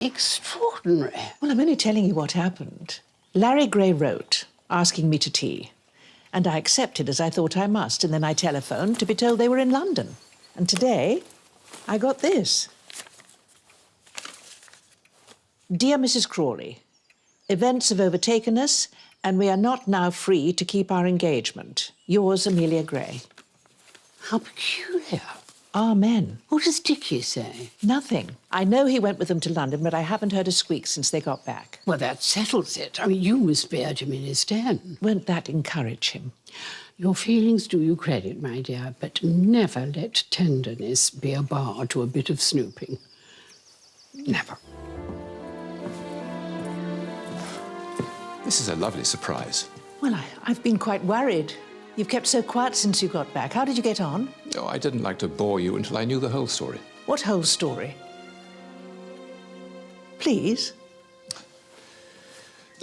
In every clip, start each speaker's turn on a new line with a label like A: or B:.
A: Extraordinary.
B: Well, I'm only telling you what happened. Larry Gray wrote, asking me to tea. And I accepted, as I thought I must, and then I telephoned to be told they were in London. And today, I got this. Dear Mrs. Crawley, events have overtaken us, and we are not now free to keep our engagement. Yours, Amelia Gray.
A: How peculiar.
B: Amen.
A: What does Dickie say?
B: Nothing. I know he went with them to London, but I haven't heard a squeak since they got back.
A: Well, that settles it. I mean, you spared him in his den.
B: Won't that encourage him?
A: Your feelings do you credit, my dear, but never let tenderness be a bar to a bit of snooping. Never.
C: This is a lovely surprise.
B: Well, I've been quite worried. You've kept so quiet since you got back. How did you get on?
C: Oh, I didn't like to bore you until I knew the whole story.
B: What whole story? Please?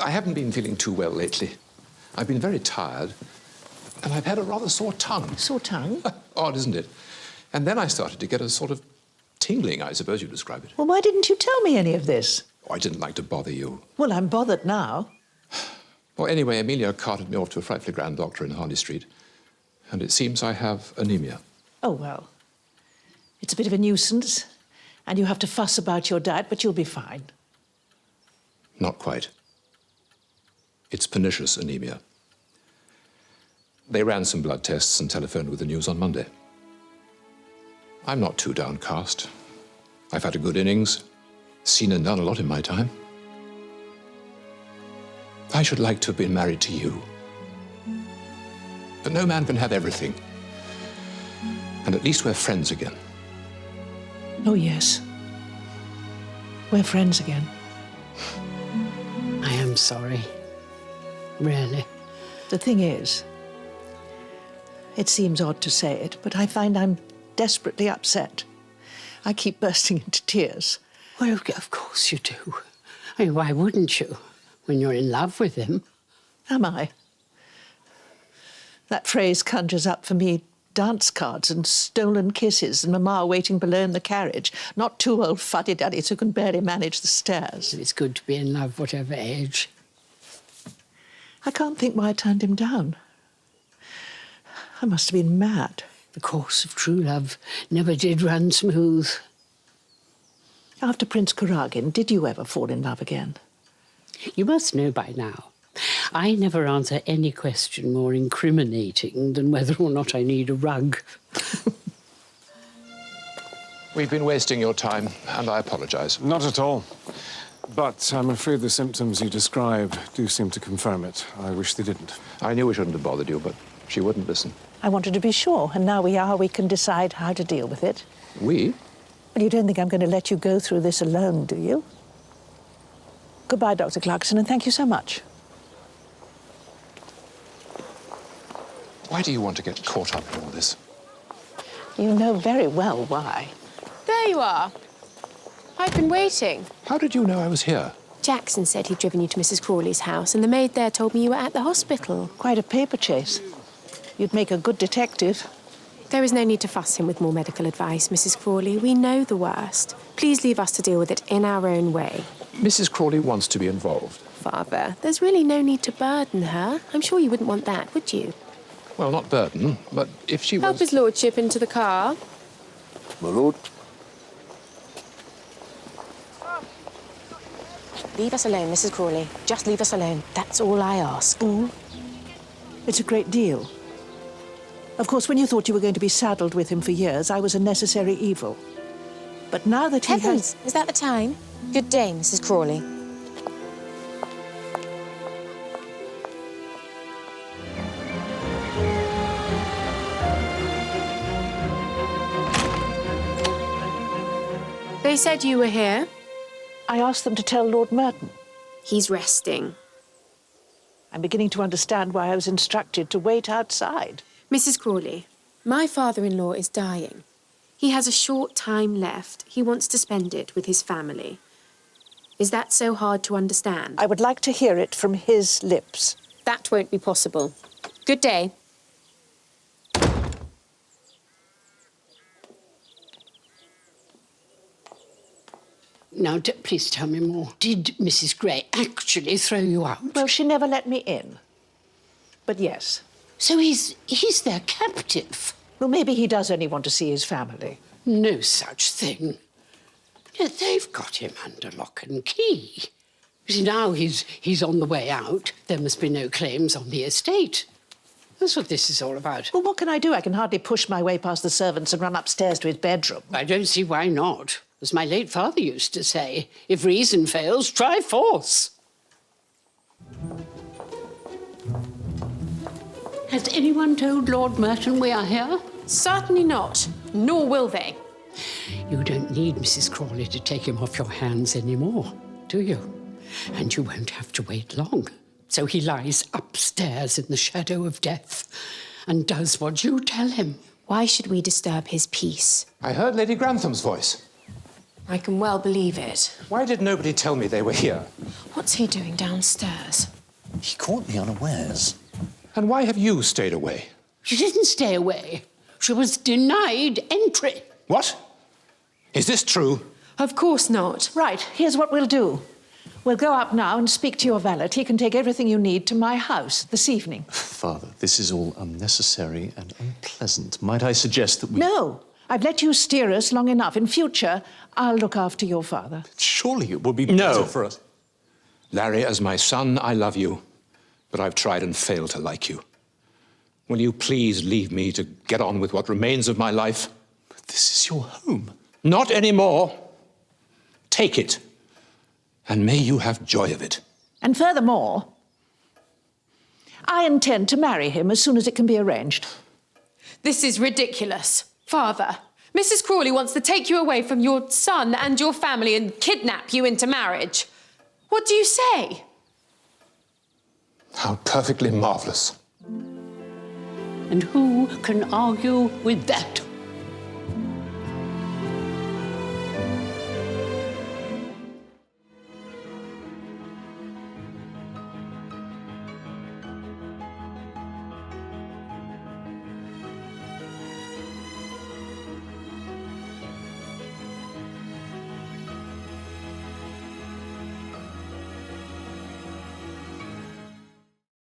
C: I haven't been feeling too well lately. I've been very tired, and I've had a rather sore tongue.
B: Sore tongue?
C: Odd, isn't it? And then I started to get a sort of tingling, I suppose you'd describe it.
B: Well, why didn't you tell me any of this?
C: Oh, I didn't like to bother you.
B: Well, I'm bothered now.
C: Well, anyway, Amelia carted me off to a frightfully grand doctor in Harley Street, and it seems I have anemia.
B: Oh, well. It's a bit of a nuisance, and you have to fuss about your diet, but you'll be fine.
C: Not quite. It's pernicious anemia. They ran some blood tests and telephoned with the news on Monday. I'm not too downcast. I've had a good innings, seen and done a lot in my time. I should like to have been married to you. But no man can have everything. And at least we're friends again.
B: Oh, yes. We're friends again.
A: I am sorry. Really.
B: The thing is, it seems odd to say it, but I find I'm desperately upset. I keep bursting into tears.
A: Well, of course you do. I mean, why wouldn't you? When you're in love with him.
B: Am I? That phrase conjures up for me dance cards and stolen kisses and Mamma waiting below in the carriage, not two old fuddy-duddies who can barely manage the stairs.
A: It's good to be in love, whatever age.
B: I can't think why I turned him down. I must have been mad.
A: The course of true love never did run smooth.
B: After Prince Kuragin, did you ever fall in love again?
A: You must know by now, I never answer any question more incriminating than whether or not I need a rug.
C: We've been wasting your time, and I apologise.
D: Not at all. But I'm afraid the symptoms you described do seem to confirm it. I wish they didn't.
C: I knew we shouldn't have bothered you, but she wouldn't listen.
B: I wanted to be sure, and now we can decide how to deal with it.
C: We?
B: Well, you don't think I'm going to let you go through this alone, do you? Goodbye, Dr. Clarkson, and thank you so much.
C: Why do you want to get caught up in all this?
B: You know very well why.
E: There you are. I've been waiting.
C: How did you know I was here?
E: Jackson said he'd driven you to Mrs. Crawley's house, and the maid there told me you were at the hospital.
B: Quite a paper chase. You'd make a good detective.
E: There is no need to fuss him with more medical advice, Mrs. Crawley. We know the worst. Please leave us to deal with it in our own way.
C: Mrs. Crawley wants to be involved.
E: Father, there's really no need to burden her. I'm sure you wouldn't want that, would you?
C: Well, not burden, but if she
E: Help
C: was...
E: his lordship into the car.
F: My lord.
E: Leave us alone, Mrs. Crawley. Just leave us alone. That's all I ask.
B: All? It's a great deal. Of course, when you thought you were going to be saddled with him for years, I was a necessary evil. But now that he
E: Heavens, is that the time? Good day, Mrs. Crawley. They said you were here.
B: I asked them to tell Lord Merton.
E: He's resting.
B: I'm beginning to understand why I was instructed to wait outside.
E: Mrs. Crawley, my father-in-law is dying. He has a short time left. He wants to spend it with his family. Is that so hard to understand?
B: I would like to hear it from his lips.
E: That won't be possible. Good day.
A: Now, please tell me more. Did Mrs. Gray actually throw you out?
B: Well, she never let me in. But yes.
A: So he's their captive?
B: Well, maybe he does only want to see his family.
A: No such thing. No, they've got him under lock and key. You see, now he's on the way out. There must be no claims on the estate. That's what this is all about.
B: Well, what can I do? I can hardly push my way past the servants and run upstairs to his bedroom.
A: I don't see why not. As my late father used to say, if reason fails, try force. Has anyone told Lord Merton we are here?
E: Certainly not, nor will they.
A: You don't need Mrs. Crawley to take him off your hands anymore, do you? And you won't have to wait long. So he lies upstairs in the shadow of death and does what you tell him.
E: Why should we disturb his peace?
C: I heard Lady Grantham's voice.
E: I can well believe it.
C: Why did nobody tell me they were here?
E: What's he doing downstairs?
F: He caught me unawares.
C: And why have you stayed away?
A: She didn't stay away. She was denied entry.
C: What? Is this true?
E: Of course not.
B: Right, here's what we'll do. We'll go up now and speak to your valet. He can take everything you need to my house this evening.
F: Father, this is all unnecessary and unpleasant. Might I suggest that we...
B: No, I've let you steer us long enough. In future, I'll look after your father.
F: Surely it would be
C: No.
F: better for us...
C: Larry, as my son, I love you, but I've tried and failed to like you. Will you please leave me to get on with what remains of my life?
F: But this is your home.
C: Not anymore. Take it, and may you have joy of it.
B: And furthermore, I intend to marry him as soon as it can be arranged.
E: This is ridiculous. Father, Mrs. Crawley wants to take you away from your son and your family and kidnap you into marriage. What do you say?
C: How perfectly marvelous.
A: And who can argue with that?